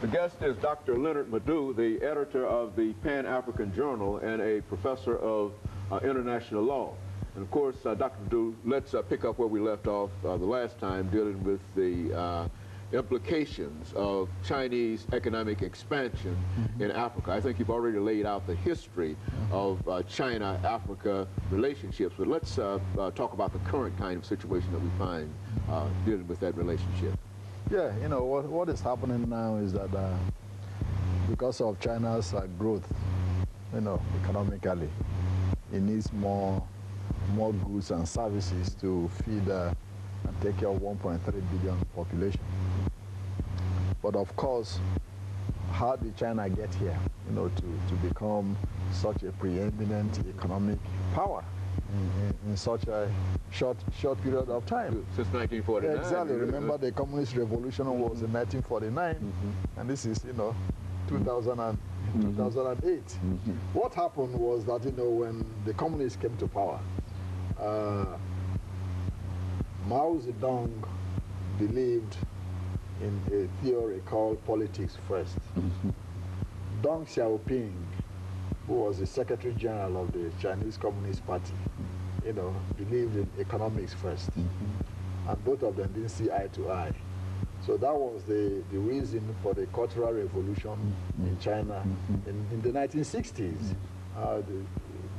The guest is Dr. LMadu, the editor of the Pan-African Journal and a professor of international law. And of course, Dr. LMadu, let's pick up where we left off the last time, dealing with the implications of Chinese economic expansion in Africa. I think you've already laid out the history of China-Africa relationships, but let's talk about the current kind of situation that we find dealing with that relationship. Yeah, you know, what is happening now is that because of China's growth, you know, economically, it needs more goods and services to feed and take care of 1.3 billion population. But of course, how did China get here, you know, to become such a preeminent economic power in such a short period of time? Since 1949. Exactly. Remember, the Communist Revolution was in 1949, and this is, you know, 2008. What happened was that, you know, when the communists came to power, Mao Zedong believed in a theory called politics first. Deng Xiaoping, who was the Secretary General of the Chinese Communist Party, you know, believed in economics first. And both of them didn't see eye to eye. So that was the reason for the Cultural Revolution in China in the 1960s.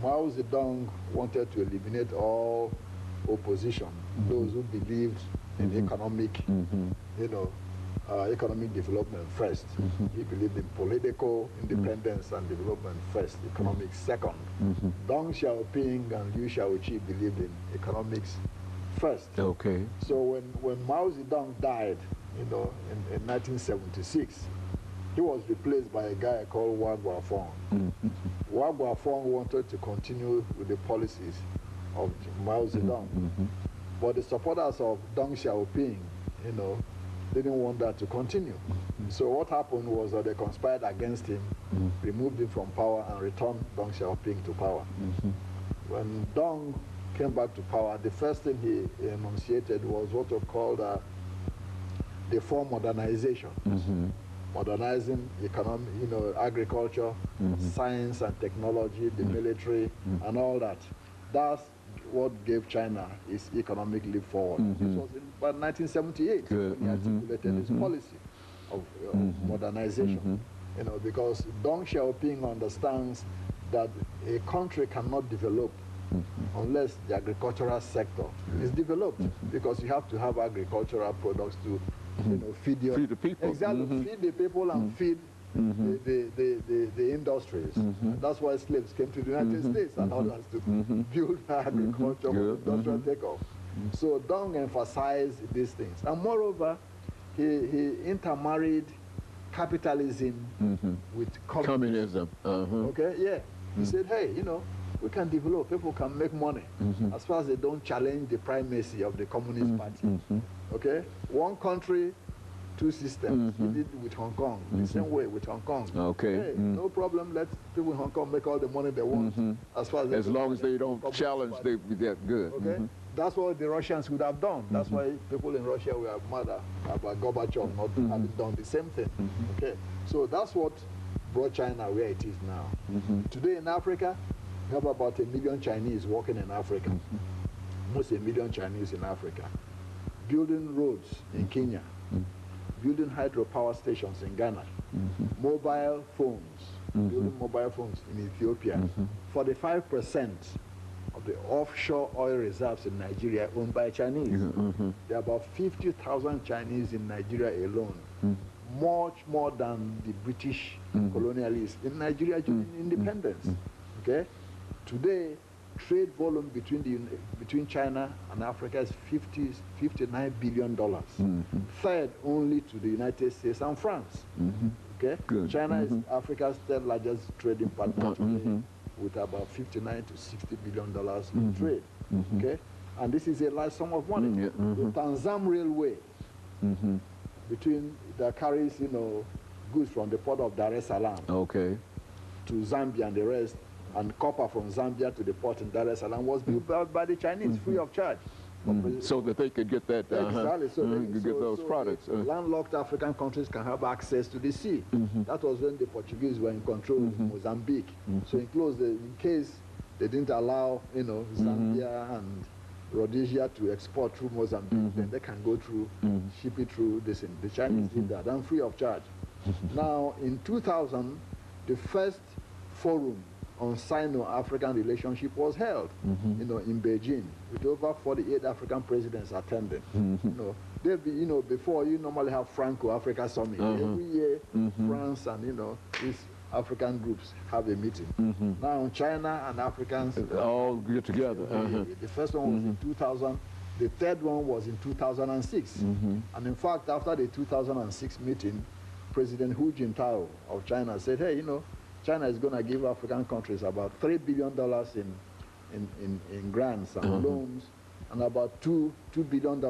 Mao Zedong wanted to eliminate all opposition, those who believed in economic, you know, economic development first. He believed in political independence and development first, economics second. Deng Xiaoping and Liu Shaoqi believed in economics first. Okay. So when Mao Zedong died, you know, in 1976, he was replaced by a guy called Hua Guofeng. Hua Guofeng wanted to continue with the policies of Mao Zedong, but the supporters of Deng Xiaoping, you know, didn't want that to continue. So what happened was that they conspired against him, removed him from power, and returned Deng Xiaoping to power. When Deng came back to power, the first thing he enunciated was what was called the four modernization. Modernizing economy, you know, agriculture, science and technology, the military, and all that. That's what gave China its economic leap forward. This was in about 1978 when he articulated his policy of modernization. You know, because Deng Xiaoping understands that a country cannot develop unless the agricultural sector is developed, because you have to have agricultural products to, you know, feed the people. Exactly, feed the people and feed the industries. And that's why slaves came to the United States and others to build agriculture for industrial takeoff. So Deng emphasized these things. And moreover, he intermarried capitalism with communism. Okay, yeah. He said, hey, you know, we can develop, people can make money as far as they don't challenge the primacy of the Communist Party. Okay? One country, two systems. He did with Hong Kong, the same way with Hong Kong. Okay. Hey, no problem, let people in Hong Kong make all the money they want. As long as they don't challenge, they get good. Okay? That's what the Russians would have done. That's why people in Russia were mad about Gorbachev not having done the same thing. Okay? So that's what brought China where it is now. Today in Africa, we have about 1 million Chinese working in Africa. Almost 1 million Chinese in Africa. Building roads in Kenya. Building hydropower stations in Ghana. Mobile phones. Building mobile phones in Ethiopia. 45% of the offshore oil reserves in Nigeria are owned by Chinese. There are about 50,000 Chinese in Nigeria alone. Much more than the British colonialists in Nigeria during independence. Okay? Today, trade volume between China and Africa is $59 billion. Third only to the United States and France. Okay? China is Africa's third largest trading partner today, with about $59 to $60 billion in trade. Okay? And this is a large sum of money. The Tanzam Railway, that carries, you know, goods from the port of Dar es Salaam to Zambia and the rest, and copper from Zambia to the port in Dar es Salaam, was built by the Chinese free of charge. So that they could get that, exactly. So they could get those products. Landlocked African countries can have access to the sea. That was when the Portuguese were in control of Mozambique. So in case they didn't allow, Zambia and Rhodesia to export through Mozambique, then they can go through, ship it through this. The Chinese did that, and free of charge. Now, in 2000, the first forum on Sino-African relationship was held, in Beijing, with over 48 African presidents attending. Before you normally have Franco-Africa Summit. Every year, France and, these African groups have a meeting. Now, China and Africans all get together. The first one was in 2000. The third one was in 2006. And in fact, after the 2006 meeting, President Hu Jintao of China said, hey, China is going to give African countries about $3 billion in grants and loans, and about $2 billion,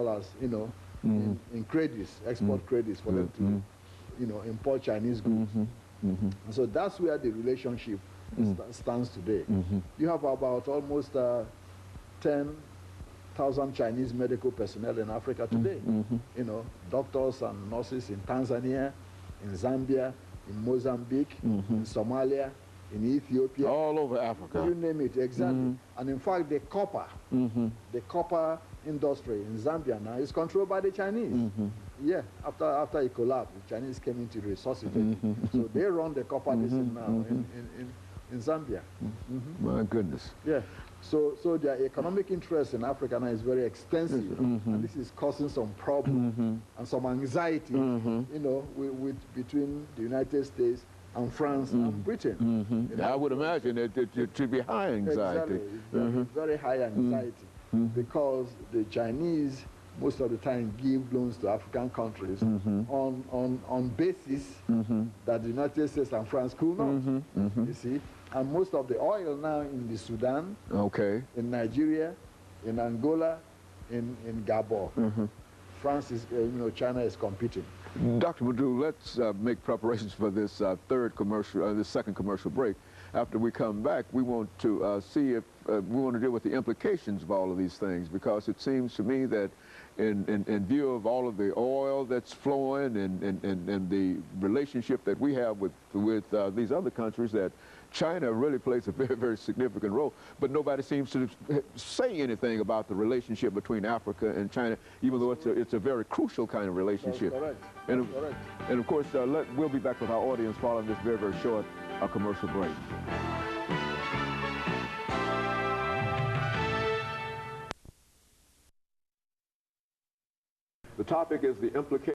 in credits, export credits for them to, import Chinese goods. And so that's where the relationship stands today. You have about almost 10,000 Chinese medical personnel in Africa today. Doctors and nurses in Tanzania, in Zambia, in Mozambique, in Somalia, in Ethiopia. All over Africa. You name it, exactly. And in fact, the copper industry in Zambia now is controlled by the Chinese. Yeah, after it collapsed, the Chinese came into resuscitate. So they run the copper district now in Zambia. My goodness. Yeah. So their economic interest in Africa now is very extensive, and this is causing some problems and some anxiety, between the United States and France and Britain. I would imagine that it should be high anxiety. Exactly. Very high anxiety, because the Chinese most of the time give loans to African countries on basis that the United States and France could not. You see. And most of the oil now in the Sudan, in Nigeria, in Angola, in Gabon. France is, China is competing. Dr. LMadu, let's make preparations for this this second commercial break. After we come back, we want to see if we want to deal with the implications of all of these things, because it seems to me that in view of all of the oil that's flowing and the relationship that we have with these other countries, that China really plays a very, very significant role. But nobody seems to say anything about the relationship between Africa and China, even though it's a very crucial kind of relationship. That's correct. And of course, we'll be back with our audience following this very, very short commercial break. The topic is the implication